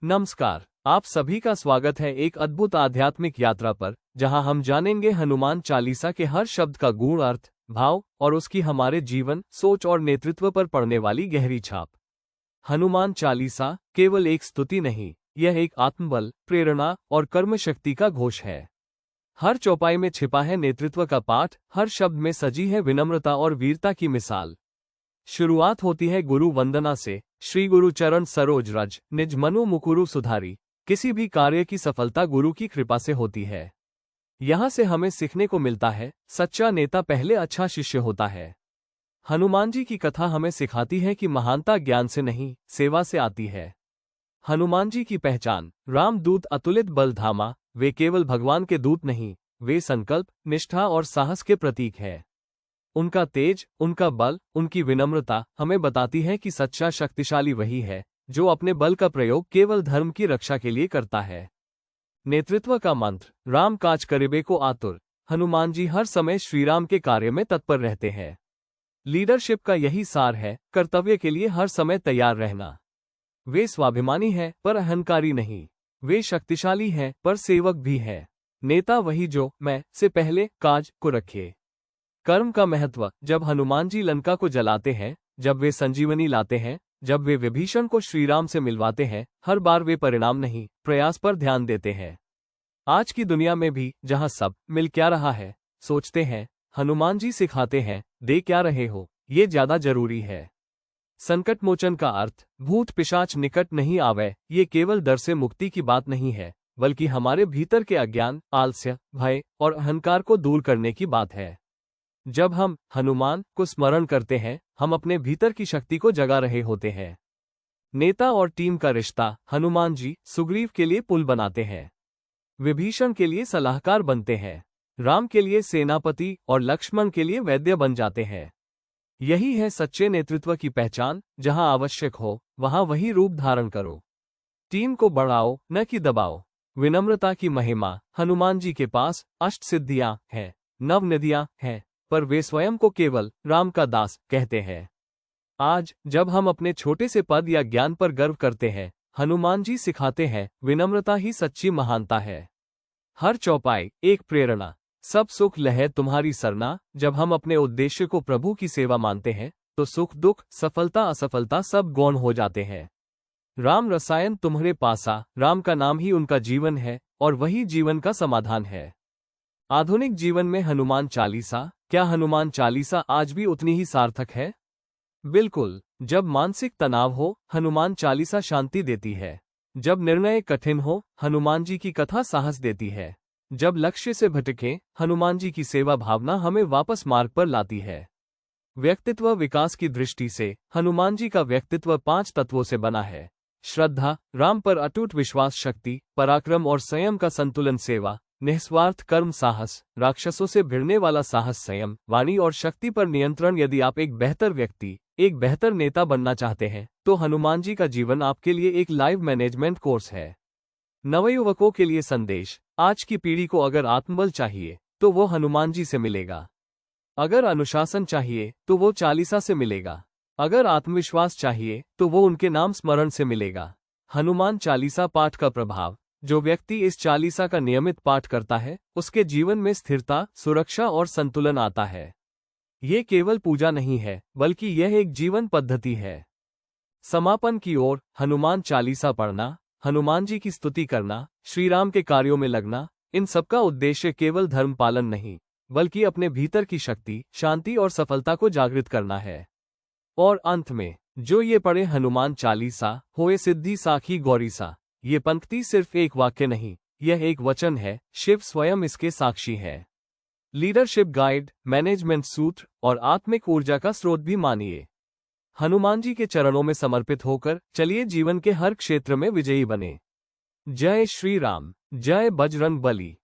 नमस्कार, आप सभी का स्वागत है एक अद्भुत आध्यात्मिक यात्रा पर, जहां हम जानेंगे हनुमान चालीसा के हर शब्द का गूढ़ अर्थ, भाव और उसकी हमारे जीवन, सोच और नेतृत्व पर पड़ने वाली गहरी छाप। हनुमान चालीसा केवल एक स्तुति नहीं, यह एक आत्मबल, प्रेरणा और कर्म शक्ति का घोष है। हर चौपाई में छिपा है नेतृत्व का पाठ, हर शब्द में सजी है विनम्रता और वीरता की मिसाल। शुरुआत होती है गुरु वंदना से, श्री गुरु चरण सरोज रज, निज मनु मुकुरु सुधारी। किसी भी कार्य की सफलता गुरु की कृपा से होती है। यहाँ से हमें सीखने को मिलता है, सच्चा नेता पहले अच्छा शिष्य होता है। हनुमान जी की कथा हमें सिखाती है कि महानता ज्ञान से नहीं, सेवा से आती है। हनुमान जी की पहचान, रामदूत अतुलित बल धामा। वे केवल भगवान के दूत नहीं, वे संकल्प, निष्ठा और साहस के प्रतीक है। उनका तेज, उनका बल, उनकी विनम्रता हमें बताती है कि सच्चा शक्तिशाली वही है जो अपने बल का प्रयोग केवल धर्म की रक्षा के लिए करता है। नेतृत्व का मंत्र, राम काज करिबे को आतुर। हनुमान जी हर समय श्रीराम के कार्य में तत्पर रहते हैं। लीडरशिप का यही सार है, कर्तव्य के लिए हर समय तैयार रहना। वे स्वाभिमानी हैं पर अहंकारी नहीं। वे शक्तिशाली हैं पर सेवक भी है। नेता वही जो मैं से पहले काज को रखे। कर्म का महत्व, जब हनुमान जी लंका को जलाते हैं, जब वे संजीवनी लाते हैं, जब वे विभीषण को श्रीराम से मिलवाते हैं, हर बार वे परिणाम नहीं, प्रयास पर ध्यान देते हैं। आज की दुनिया में भी, जहां सब मिल क्या रहा है, सोचते हैं, हनुमान जी सिखाते हैं, दे क्या रहे हो, ये ज्यादा जरूरी है। संकट मोचन का अर्थ, भूत पिशाच निकट नहीं आवे, ये केवल डर से मुक्ति की बात नहीं है, बल्कि हमारे भीतर के अज्ञान, आलस्य, भय और अहंकार को दूर करने की बात है। जब हम हनुमान को स्मरण करते हैं, हम अपने भीतर की शक्ति को जगा रहे होते हैं। नेता और टीम का रिश्ता, हनुमान जी सुग्रीव के लिए पुल बनाते हैं, विभीषण के लिए सलाहकार बनते हैं, राम के लिए सेनापति और लक्ष्मण के लिए वैद्य बन जाते हैं। यही है सच्चे नेतृत्व की पहचान, जहां आवश्यक हो वहां वही रूप धारण करो। टीम को बढ़ाओ न कि दबाओ। विनम्रता की महिमा, हनुमान जी के पास अष्ट सिद्धियां हैं, नव निधियां हैं, पर वे स्वयं को केवल राम का दास कहते हैं। आज जब हम अपने छोटे से पद या ज्ञान पर गर्व करते हैं, हनुमान जी सिखाते हैं, विनम्रता ही सच्ची महानता है। हर चौपाई एक प्रेरणा, सब सुख लहै तुम्हारी सरना। जब हम अपने उद्देश्य को प्रभु की सेवा मानते हैं, तो सुख दुख, सफलता असफलता सब गौण हो जाते हैं। राम रसायन तुम्हारे पासा, राम का नाम ही उनका जीवन है और वही जीवन का समाधान है। आधुनिक जीवन में हनुमान चालीसा, क्या हनुमान चालीसा आज भी उतनी ही सार्थक है? बिल्कुल। जब मानसिक तनाव हो, हनुमान चालीसा शांति देती है। जब निर्णय कठिन हो, हनुमान जी की कथा साहस देती है। जब लक्ष्य से भटके, हनुमान जी की सेवा भावना हमें वापस मार्ग पर लाती है। व्यक्तित्व विकास की दृष्टि से, हनुमान जी का व्यक्तित्व 5 तत्वों से बना है। श्रद्धा, राम पर अटूट विश्वास, शक्ति, पराक्रम और संयम का संतुलन, सेवा, निस्वार्थ कर्म, साहस, राक्षसों से भिड़ने वाला साहस, संयम, वाणी और शक्ति पर नियंत्रण। यदि आप एक बेहतर व्यक्ति, एक बेहतर नेता बनना चाहते हैं, तो हनुमान जी का जीवन आपके लिए एक लाइव मैनेजमेंट कोर्स है। नवयुवकों के लिए संदेश, आज की पीढ़ी को अगर आत्मबल चाहिए तो वो हनुमान जी से मिलेगा। अगर अनुशासन चाहिए तो वो चालीसा से मिलेगा। अगर आत्मविश्वास चाहिए तो वो उनके नाम स्मरण से मिलेगा। हनुमान चालीसा पाठ का प्रभाव, जो व्यक्ति इस चालीसा का नियमित पाठ करता है, उसके जीवन में स्थिरता, सुरक्षा और संतुलन आता है। ये केवल पूजा नहीं है, बल्कि यह एक जीवन पद्धति है। समापन की ओर, हनुमान चालीसा पढ़ना, हनुमान जी की स्तुति करना, श्री राम के कार्यों में लगना, इन सबका उद्देश्य केवल धर्म पालन नहीं, बल्कि अपने भीतर की शक्ति, शांति और सफलता को जागृत करना है। और अंत में, जो ये पढ़े हनुमान चालीसा, होए सिद्धि साखी गौरीसा। ये पंक्ति सिर्फ एक वाक्य नहीं, यह एक वचन है, शिव स्वयं इसके साक्षी है। लीडरशिप गाइड, मैनेजमेंट सूत्र और आत्मिक ऊर्जा का स्रोत भी मानिए। हनुमान जी के चरणों में समर्पित होकर चलिए जीवन के हर क्षेत्र में विजयी बने। जय श्री राम, जय बजरंग बली।